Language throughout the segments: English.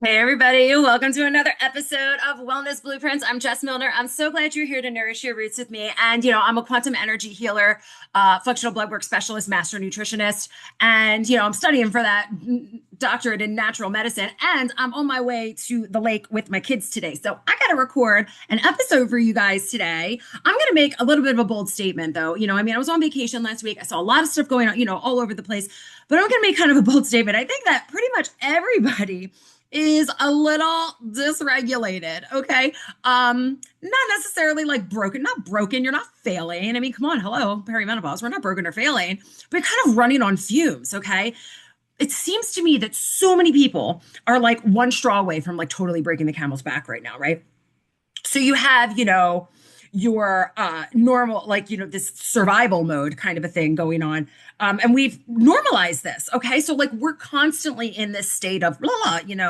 Hey everybody, welcome to another episode of Wellness Blueprints. I'm Jess Milner. I'm so glad you're here to nourish your roots with me. And I'm a quantum energy healer, functional blood work specialist, master nutritionist, and I'm studying for that doctorate in natural medicine. And I'm on my way to the lake with my kids today. So I got to record an episode for you guys today. I'm going to make a little bit of a bold statement though. I was on vacation last week. I saw a lot of stuff going on, all over the place, but I'm going to make kind of a bold statement. I think that pretty much everybody is a little dysregulated, okay? Not necessarily like broken, not broken, you're not failing. I mean, come on, hello, perimenopause, we're not broken or failing, but kind of running on fumes, okay? It seems to me that so many people are like one straw away from like totally breaking the camel's back right now, right? So you have, your normal, like, this survival mode kind of a thing going on. And we've normalized this. Okay. So like we're constantly in this state of blah, blah, and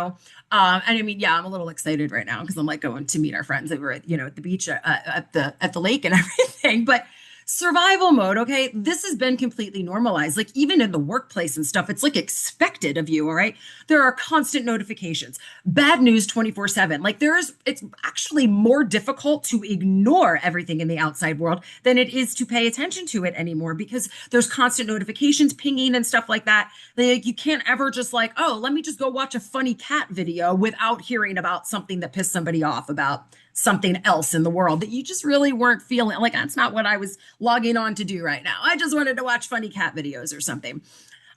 I mean, yeah, I'm a little excited right now because I'm like going to meet our friends over at, at the beach, at the lake and everything. But survival mode, okay, this has been completely normalized. Like even in the workplace and stuff, it's like expected of you. All right. There are constant notifications, bad news 24/7. Like it's actually more difficult to ignore everything in the outside world than it is to pay attention to it anymore because there's constant notifications pinging and stuff like that. Like you can't ever just like, oh, let me just go watch a funny cat video without hearing about something that pissed somebody off about something else in the world that you just really weren't feeling like that's not what I was logging on to do right now. I just wanted to watch funny cat videos or something.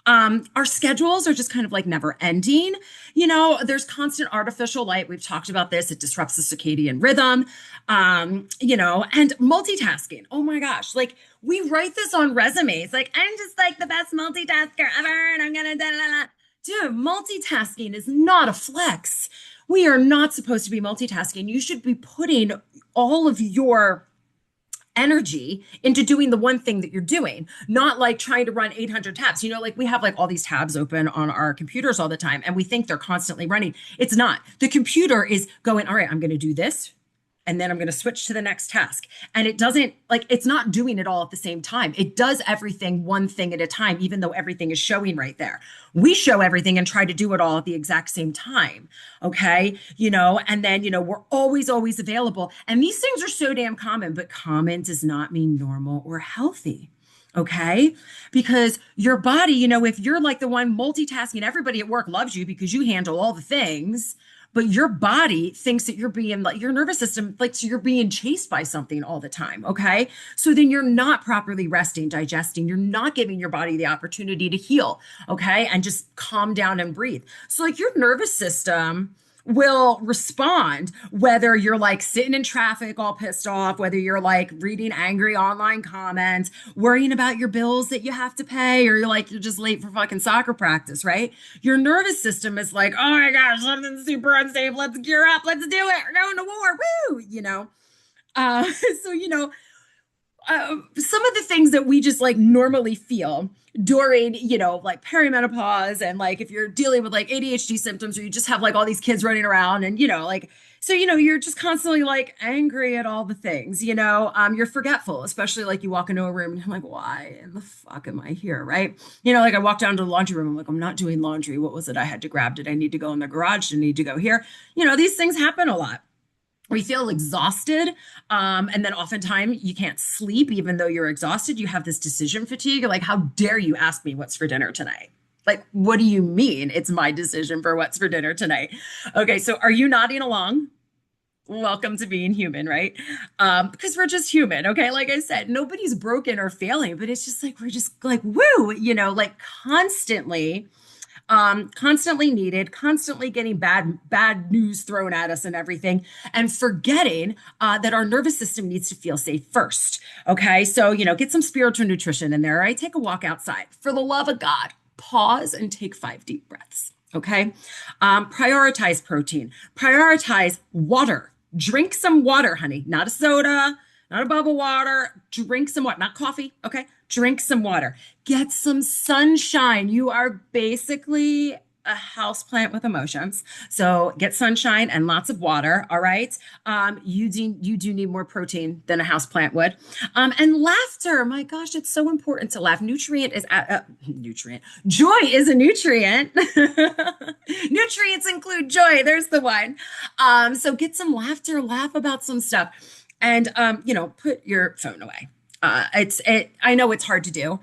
Our schedules are just kind of like never ending. There's constant artificial light. We've talked about this. It disrupts the circadian rhythm, and multitasking. Oh my gosh. Like we write this on resumes. Like I'm just like the best multitasker ever. And I'm going to, da, da, da. Dude, multitasking is not a flex. We are not supposed to be multitasking. You should be putting all of your energy into doing the one thing that you're doing, not like trying to run 800 tabs. Like we have like all these tabs open on our computers all the time and we think they're constantly running. It's not. The computer is going, all right, I'm going to do this and then I'm going to switch to the next task. And it doesn't like it's not doing it all at the same time. It does everything one thing at a time, even though everything is showing right there. We show everything and try to do it all at the exact same time. Okay. And then, we're always, always available. And these things are so damn common, but common does not mean normal or healthy. Okay. Because your body, if you're like the one multitasking, everybody at work loves you because you handle all the things, but your body thinks that you're being like your nervous system like so you're being chased by something all the time. Okay. So then you're not properly resting, digesting, you're not giving your body the opportunity to heal. Okay. And just calm down and breathe. So like your nervous system will respond whether you're like sitting in traffic all pissed off, whether you're like reading angry online comments, worrying about your bills that you have to pay, or you're just late for fucking soccer practice, right? Your nervous system is like, oh my gosh, something's super unsafe. Let's gear up. Let's do it. We're going to war. Woo. Uh, so, some of the things that we just like normally feel during, like perimenopause and like if you're dealing with like ADHD symptoms or you just have like all these kids running around and, like, so, you're just constantly like angry at all the things, you're forgetful, especially like you walk into a room and you're like, why in the fuck am I here? Right. Like I walked down to the laundry room. I'm like, I'm not doing laundry. What was it I had to grab? Did I need to go in the garage? Did I need to go here? These things happen a lot. We feel exhausted. And then oftentimes you can't sleep, even though you're exhausted. You have this decision fatigue. You're like, how dare you ask me what's for dinner tonight? Like, what do you mean it's my decision for what's for dinner tonight? Okay, so are you nodding along? Welcome to being human, right? Because we're just human, okay? Like I said, nobody's broken or failing, but it's just like we're just like, woo, like constantly needed, constantly getting bad news thrown at us and everything, and forgetting that our nervous system needs to feel safe first. Okay, so get some spiritual nutrition in there. Right, take a walk outside. For the love of God, pause and take 5 deep breaths. Okay, prioritize protein. Prioritize water. Drink some water, honey. Not a soda. Not a bubble water. Drink some water. Not coffee. Okay. Drink some water. Get some sunshine. You are basically a house plant with emotions. So get sunshine and lots of water. All right. You do need more protein than a house plant would. And laughter. My gosh, it's so important to laugh. Nutrient. Joy is a nutrient. Nutrients include joy. There's the one. So get some laughter, laugh about some stuff, and put your phone away. I know it's hard to do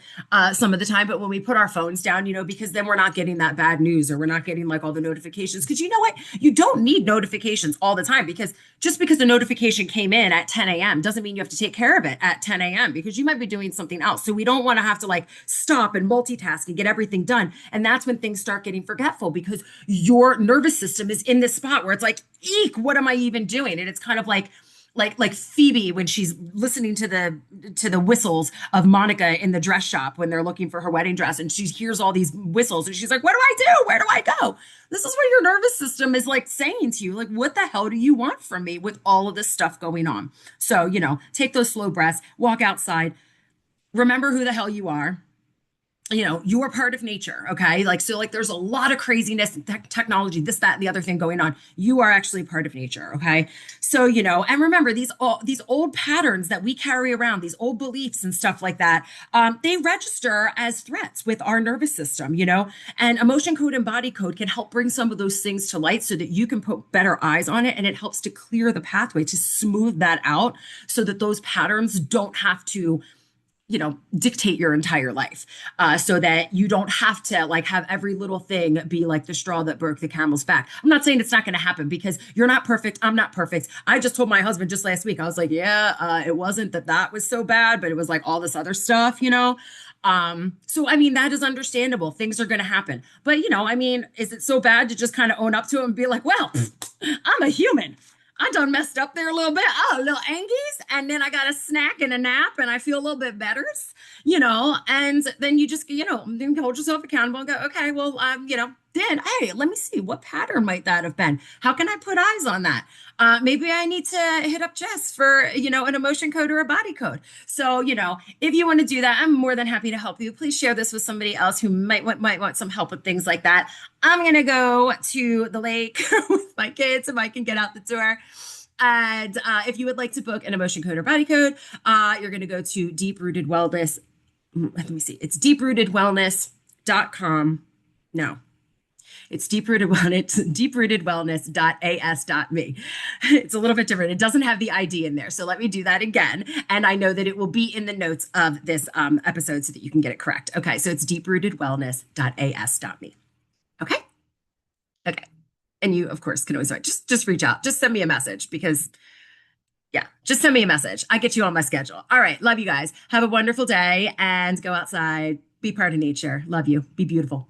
some of the time, but when we put our phones down, because then we're not getting that bad news or we're not getting like all the notifications. Because you know what? You don't need notifications all the time, because just because the notification came in at 10 a.m. doesn't mean you have to take care of it at 10 a.m. because you might be doing something else. So we don't want to have to like stop and multitask and get everything done. And that's when things start getting forgetful, because your nervous system is in this spot where it's like, eek, what am I even doing? And it's kind of like Phoebe when she's listening to the whistles of Monica in the dress shop when they're looking for her wedding dress, and she hears all these whistles and she's like, what do I do? Where do I go? This is what your nervous system is like saying to you, like, what the hell do you want from me with all of this stuff going on? So, take those slow breaths, walk outside, remember who the hell you are. You are part of nature. Okay. Like there's a lot of craziness and technology, this, that, and the other thing going on. You are actually part of nature. Okay. So, and remember these old patterns that we carry around, these old beliefs and stuff like that, they register as threats with our nervous system, and emotion code and body code can help bring some of those things to light so that you can put better eyes on it. And it helps to clear the pathway to smooth that out so that those patterns don't have to dictate your entire life, so that you don't have to like have every little thing be like the straw that broke the camel's back. I'm not saying it's not going to happen, because you're not perfect. I'm not perfect. I just told my husband just last week, I was like, yeah, it wasn't that was so bad, but it was like all this other stuff, so I mean, that is understandable. Things are going to happen, but is it so bad to just kind of own up to it and be like, well, I'm a human. I done messed up there a little bit. Oh, a little angies. And then I got a snack and a nap and I feel a little bit better, and then you just, then hold yourself accountable and go, okay, well, then, hey, let me see, what pattern might that have been? How can I put eyes on that? Maybe I need to hit up Jess for, an emotion code or a body code. So, if you want to do that, I'm more than happy to help you. Please share this with somebody else who might want some help with things like that. I'm going to go to the lake with my kids if I can get out the door. And if you would like to book an emotion code or body code, you're going to go to Deep Rooted Wellness. Let me see. It's deeprootedwellness.com. No, it's deeprootedwellness.as.me. It's a little bit different. It doesn't have the ID in there. So let me do that again. And I know that it will be in the notes of this episode so that you can get it correct. Okay. So it's deeprootedwellness.as.me. Okay. Okay. And you, of course, can always just reach out. Just send me a message, because yeah, just send me a message. I get you on my schedule. All right. Love you guys. Have a wonderful day and go outside. Be part of nature. Love you. Be beautiful.